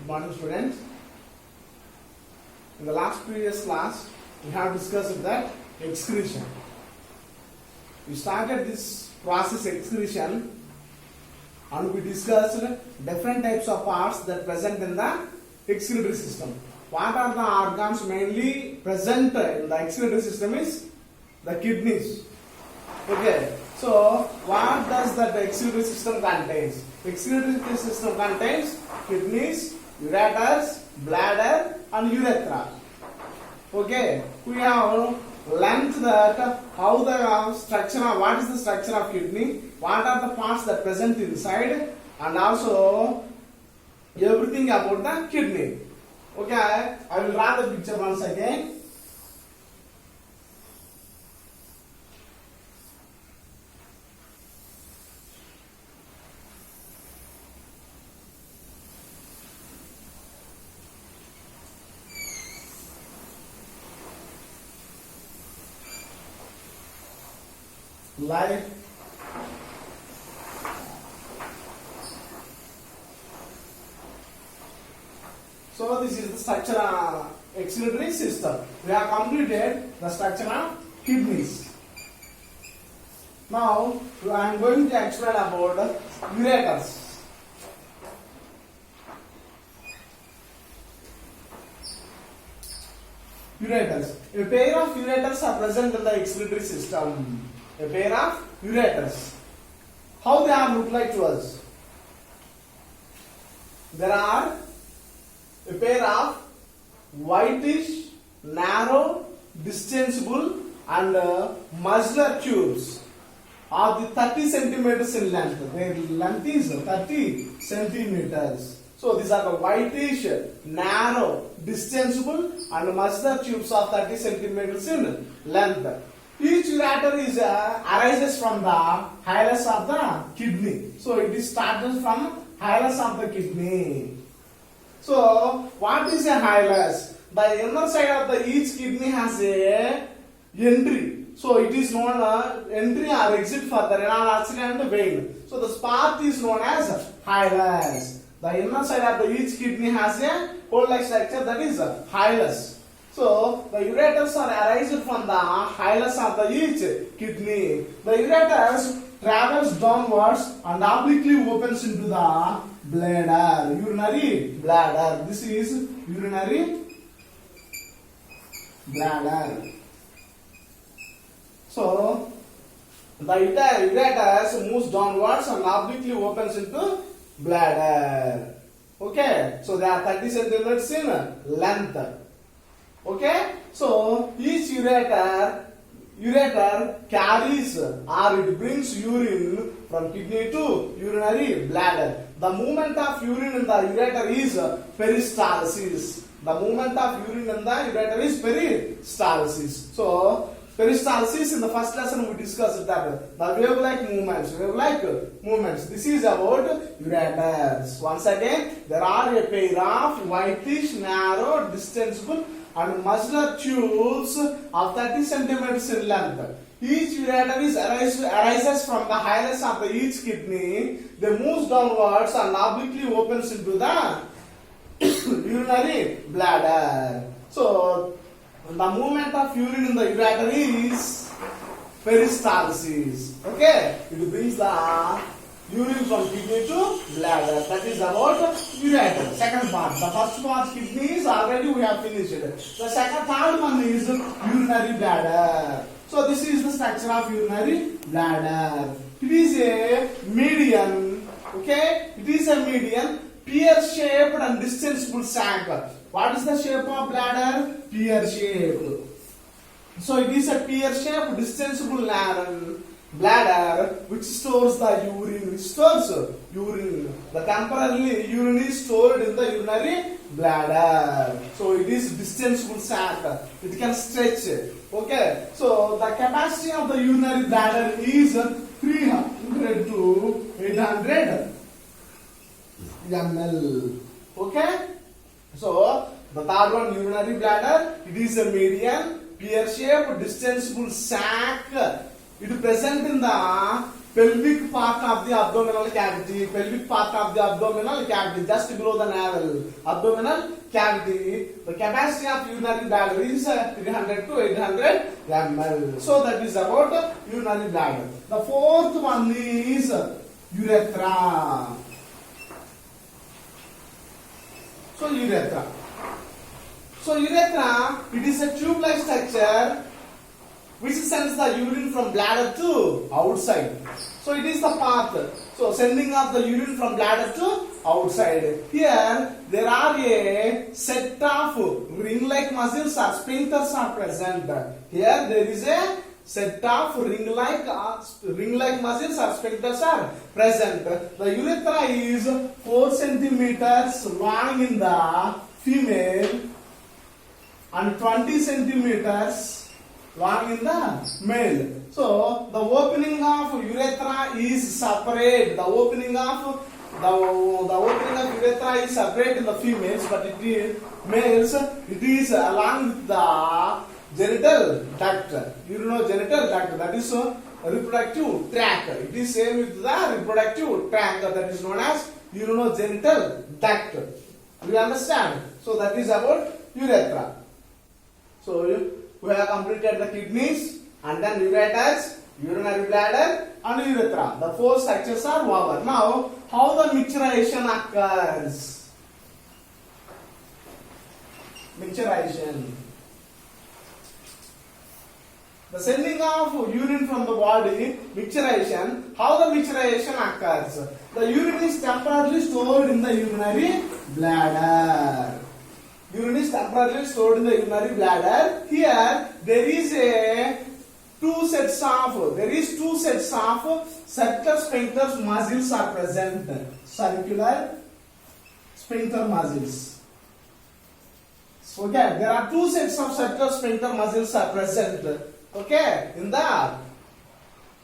Good morning, students. In the last previous class, we have discussed that excretion. We started this process excretion and we discussed different types of parts that present in the excretory system. What are the organs mainly present in the excretory system is the kidneys. Okay, so what does that excretory system contains? Excretory system contains kidneys, ureters, bladder and urethra. Okay, we have learnt that how the structure of, what is the structure of kidney, what are the parts that present inside, and also everything about the kidney. Okay, I will draw the picture once again. Life. So this is the structure of excretory system. We have completed the structure of kidneys. Now I am going to explain about ureters. Ureters. A pair of ureters are present in the excretory system. A pair of ureters. How they are look like to us? There are a pair of whitish, narrow, distensible and muscular tubes of the 30 centimeters in length. Their length is 30 centimeters. So these are the whitish, narrow, distensible and muscular tubes of 30 centimeters in length. Each ureter is arises from the hilus of the kidney. So it is started from hilus of the kidney. So what is a hilus? The inner side of the each kidney has a entry. So it is known entry or exit for the renal artery and vein. So this part is known as hilus. The inner side of the each kidney has a hole-like structure, that is hilus. So the ureters are arising from the hilus of the each kidney. The ureters travels downwards and obliquely opens into the bladder, urinary bladder. This is urinary bladder. So the ureters moves downwards and obliquely opens into bladder. Okay, so they are 30 centimeters in length. Okay, so each ureter carries or it brings urine from kidney to urinary bladder. The movement of urine in the ureter is peristalsis. The movement of urine in the ureter is peristalsis. So peristalsis, in the first lesson we discussed that the wave-like movements. This is about ureters. Once again, there are a pair of whitish, narrow, distensible and muscular tubes of 30 centimeters in length. Each ureter arises from the hilus of the each kidney. They move downwards and obliquely opens into the urinary bladder. So the movement of urine in the ureter is peristalsis. Okay, it brings the urine from kidney to bladder. That is about ureter. Second part. The first part, kidney, is already we have finished. The third one is urinary bladder. So this is the structure of urinary bladder. It is a median. Okay, it is a median, pear-shaped and distensible sac. What is the shape of bladder? Pear-shaped. So it is a pear-shaped distensible bladder which stores the urine. Which stores urine. The temporarily urine is stored in the urinary bladder. So it is distensible sac. It can stretch. Okay. So the capacity of the urinary bladder is 300 to 800 ml. Okay. So the third one, urinary bladder. It is a median, pear-shaped, distensible sac. It is present in the pelvic part of the abdominal cavity, pelvic part of the abdominal cavity, just below the navel, abdominal cavity. The capacity of urinary bladder is 300 to 800 ml. So that is about urinary bladder. The fourth one is urethra. So urethra. So urethra, it is a tube-like structure which sends the urine from bladder to outside. So it is the path. So sending of the urine from bladder to outside. Here there are a set of ring-like muscles or sphincters are present. Here there is a set of ring-like muscles or sphincters are present. The urethra is 4 centimeters long in the female and 20 centimeters long in the male. So the opening of urethra is separate. The opening of urethra is separate in the females, but it is males. It is along with the genital duct, urinogenital duct. That is reproductive tract. It is same with the reproductive tract that is known as urinogenital duct. Do you understand? So that is about urethra. So we have completed the kidneys and then ureters, urinary bladder and urethra. The 4 structures are over. Now, how the micturition occurs? Micturition. The sending of urine from the body, micturition. How the micturition occurs? The urine is temporarily stored in the urinary bladder. Urine is temporarily stored in the urinary bladder. Here there is two sets of circular sphincter muscles are present. Circular sphincter muscles. Okay, there are 2 sets of circular sphincter muscles are present. Okay, in the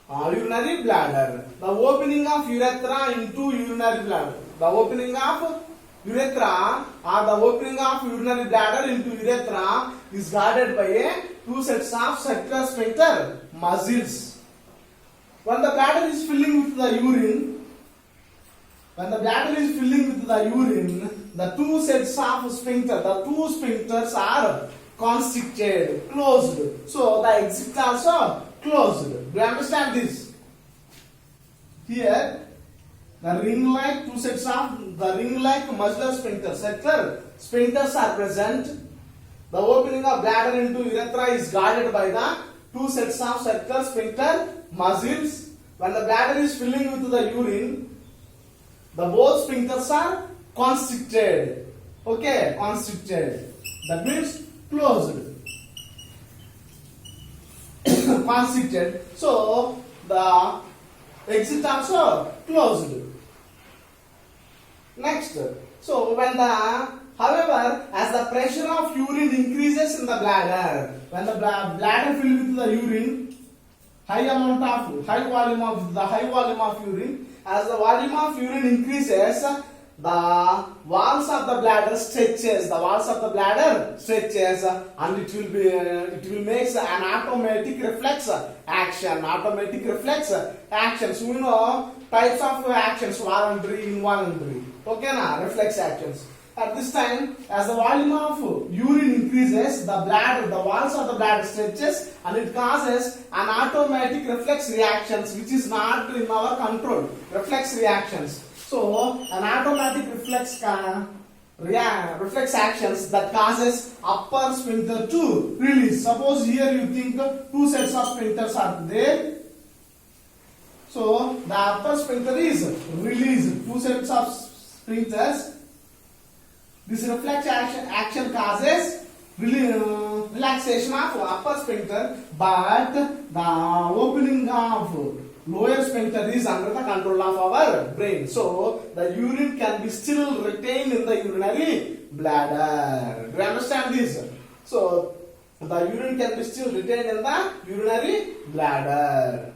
urinary bladder. The opening of urethra into urinary bladder. The opening of urethra or the opening of urinary bladder into urethra is guarded by 2 sets of circular sphincter muscles. When the bladder is filling with the urine, the 2 sets of sphincter, the 2 sphincters are constricted, closed. So the exit also closed. Do you understand this? Here the ring-like 2 sets of the ring-like muscular sphincters, circular sphincters are present. The opening of bladder into urethra is guarded by the 2 sets of circular sphincter muscles. When the bladder is filling with the urine, the both sphincters are constricted. Okay, constricted. That means closed. Constricted. So the exit also closed. Next, so however, as the pressure of urine increases in the bladder, when the bladder filled with the urine, high volume of urine, as the volume of urine increases, the walls of the bladder stretches. And it will make an automatic reflex action. So we know types of actions: voluntary, involuntary. Okay, reflex actions. At this time, as the volume of urine increases, the walls of the bladder stretches, and it causes an automatic reflex reactions, which is not in our control. Reflex reactions. So, an automatic reflex actions that causes upper sphincter to release. Suppose here you think 2 sets of sphincters are there. So, the upper sphincter is released. 2 sets of sphincters. This reflex action causes relaxation of upper sphincter, but the opening of lower sphincter is under the control of our brain. So the urine can be still retained in the urinary bladder. Do you understand this? So the urine can be still retained in the urinary bladder.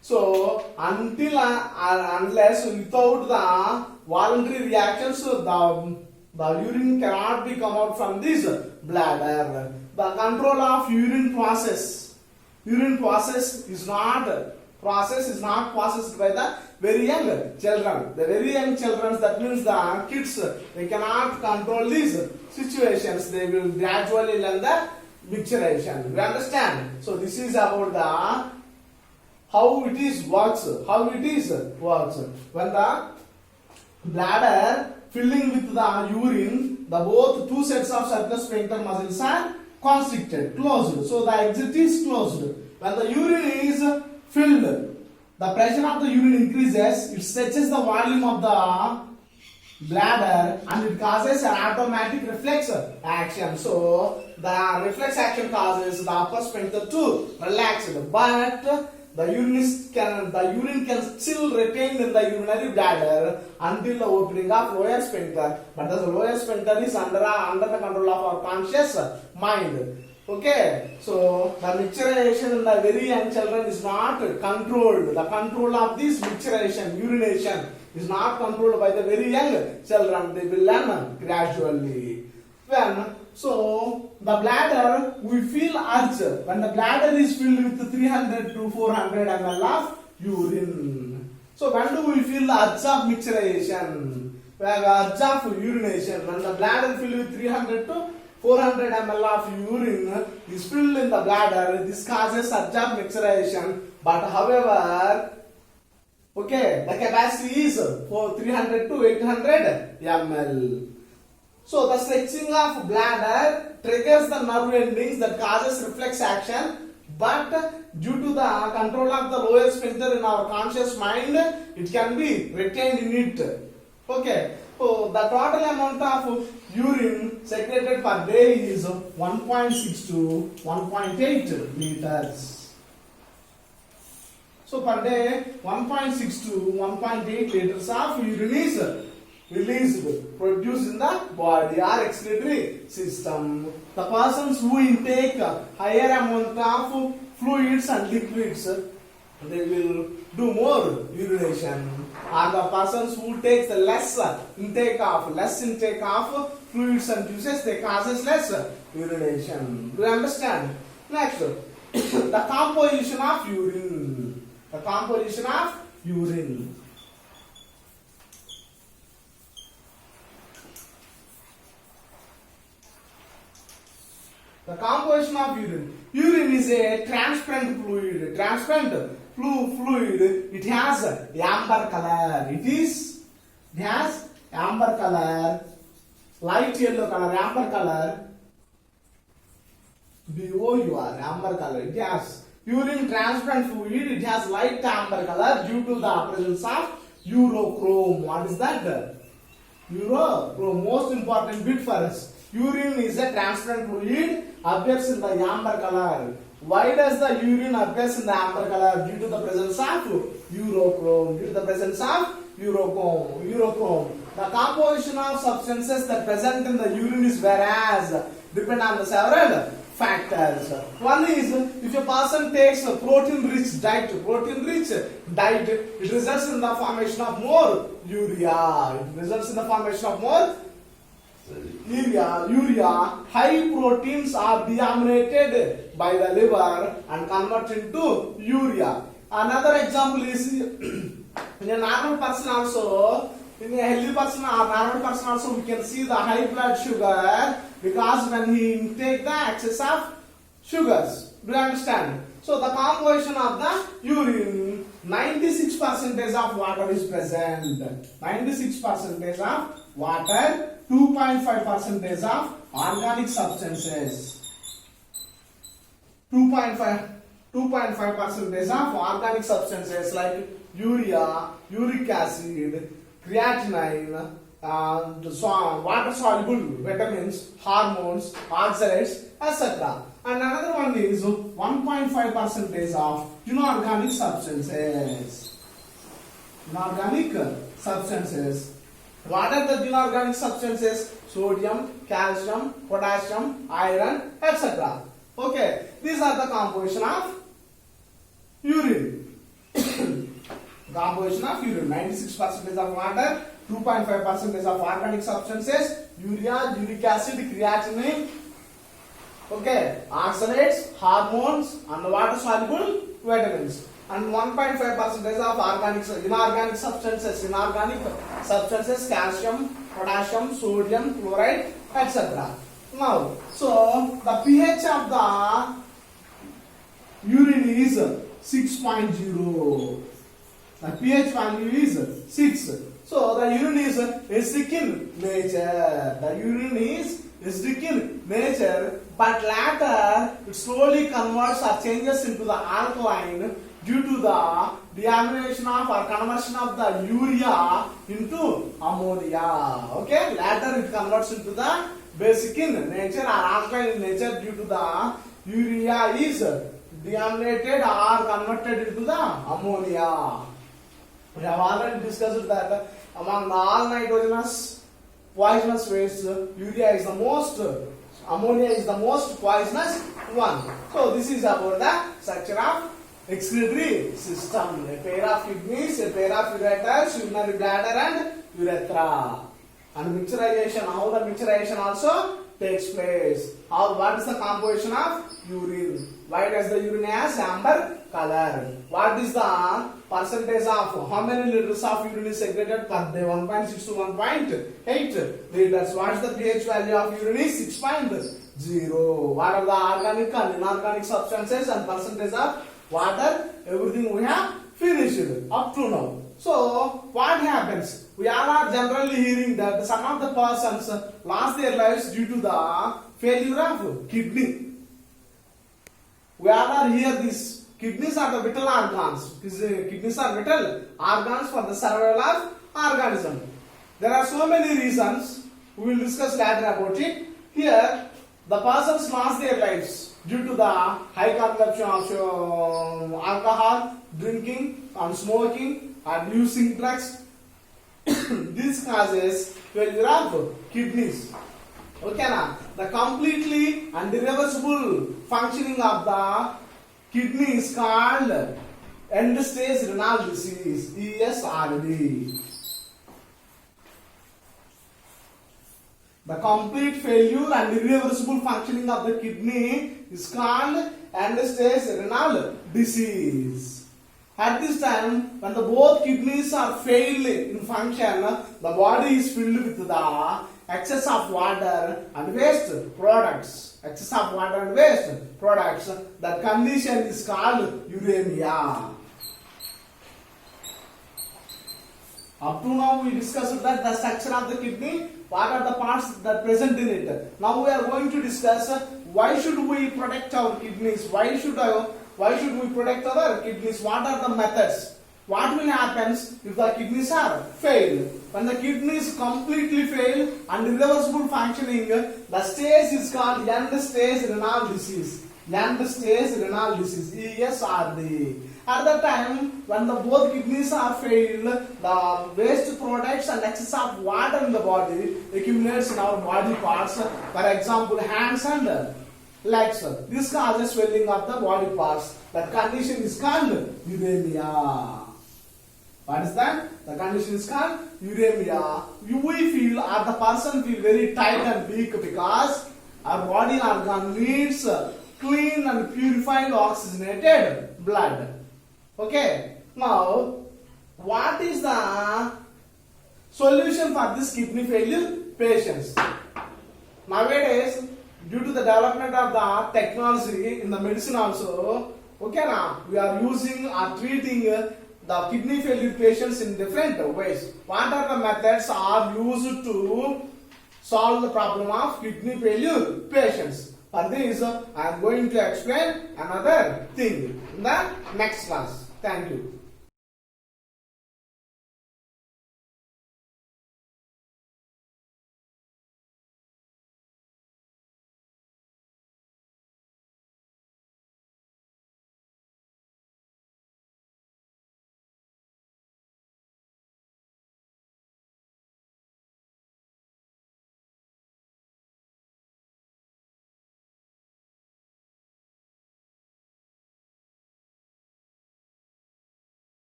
So until unless without the voluntary reactions, the urine cannot be come out from this bladder. The control of urine process is not process is not processed by the very young children. The very young children, that means the kids, they cannot control these situations. They will gradually learn the mixturation. You understand? So this is about the how it is works. How it is works. When the bladder filling with the urine, the both two sets of surface sphincter muscles are constricted, closed. So the exit is closed. When the urine is filled, the pressure of the urine increases, it stretches the volume of the bladder and it causes an automatic reflex action. So the reflex action causes the upper sphincter to relax, but the urine can still retain in the urinary bladder until the opening of lower sphincter. But the lower sphincter is under the control of our conscious mind. Okay, so the mixturation in the very young children is not controlled. The control of this mixturation, urination, is not controlled by the very young children. They will learn gradually. So the bladder, we feel urge when the bladder is filled with 300 to 400 ml of urine. So when do we feel the urge of mixturation? Urge of urination. When the bladder filled with 300 to 400 ml of urine is filled in the bladder, this causes urge of mixturation. But however, okay, the capacity is for 300 to 800 ml. So the stretching of bladder triggers the nerve endings that causes reflex action, but due to the control of the lower sphincter in our conscious mind, it can be retained in it. Okay, so the total amount of urine secreted per day is 1.6 to 1.8 liters. So per day 1.6 to 1.8 liters of urine is released, produced in the body or excretory system. The persons who intake higher amount of fluids and liquids, they will do more urination. And the persons who take the less intake of fluids and juices, they causes less urination. Do you understand? Next, the composition of urine. The composition of urine. The composition of urine. Urine is a transparent fluid. Transparent fluid. It has amber color. It has amber color, light yellow color, amber color. BOUR, amber color. It has urine transparent fluid. It has light amber color due to the presence of urochrome. What is that? Urochrome. Most important bit for us. Urine is a transparent fluid, appears in the amber color. Why does the urine appears in the amber color? Due to the presence of urochrome. Due to the presence of urochrome. The composition of substances that present in the urine is whereas depend on the several factors. One is if a person takes a protein-rich diet, it results in the formation of more urea. It results in the formation of more urea. High proteins are deaminated by the liver and converted into urea. Another example is in a normal person also, in a healthy person or normal person also, we can see the high blood sugar because when he intake the excess of sugars. Do you understand? So the composition of the urine, 96% of water is present. 96% of water. 2.5% of organic substances. 2.5% of organic substances like urea, uric acid, creatinine, water soluble vitamins, hormones, oxalates, etc. And another one is 1.5% of inorganic substances. Inorganic substances. What are the inorganic substances? Sodium, calcium, potassium, iron, etc. Okay, these are the composition of urine. Composition of urine. 96% of water, 2.5% of organic substances, urea, uric acid, creatinine, okay, oxalates, hormones, and water soluble vitamins. and 1.5% of inorganic substances, calcium, potassium, sodium, chloride, etc. Now, so the pH of the urine is 6.0. The pH value is 6. So the urine is acidic in nature. The urine is acidic in nature, but later it slowly converts or changes into the alkaline due to the deamination of or conversion of the urea into ammonia. Okay, later it converts into the basic in nature or alkaline in nature due to the urea is deaminated or converted into the ammonia. We have already discussed that among all nitrogenous poisonous waste, urea is the most, ammonia is the most poisonous one. So this is about the structure of excretory system. A pair of kidneys, a pair of ureters, urinary bladder and urethra. And mixturization, how the mixturization also takes place. What is the composition of urine? Why does the urine has amber color? What is the percentage of how many liters of urine is secreted per day? 1.6 to 1.8 liters. What is the pH value of urine? Is 6.0. What are the organic and inorganic substances and percentage of water? Everything we have finished up to now. So what happens? We all are generally hearing that some of the persons lost their lives due to the failure of kidney. We all are here this. Kidneys are the vital organs. Kidneys are vital organs for the survival of organism. There are so many reasons. We will discuss later about it. Here, the persons lost their lives due to the high consumption of alcohol, drinking, and smoking, and using drugs. This causes failure of kidneys. Okay, now the completely and irreversible functioning of the kidney is called end-stage renal disease, ESRD. The complete failure and irreversible functioning of the kidney is called end-stage renal disease. At this time, when the both kidneys are failed in function, the body is filled with the excess of water and waste products. Excess of water and waste products. That condition is called uremia. Up to now we discussed that the structure of the kidney, what are the parts that present in it. Now we are going to discuss why should we protect our kidneys, why should we protect our kidneys, what are the methods, what will happen if the kidneys are failed. When the kidneys completely fail and irreversible functioning, the stage is called end-stage renal disease. End-stage renal disease, ESRD. At the time when the both kidneys are failed, the waste products and excess of water in the body accumulates in our body parts. For example, hands and legs. This causes swelling of the body parts. That condition is called uremia. What is that? The condition is called uremia. We feel, or the person feel very tight and weak because our body organ needs clean and purified oxygenated blood. Okay. Now, what is the solution for this kidney failure patients? Nowadays, due to the development of the technology in the medicine also, okay, now we are using or treating the kidney failure patients in different ways. What are the methods are used to solve the problem of kidney failure patients? For this, I am going to explain another thing in the next class. Thank you.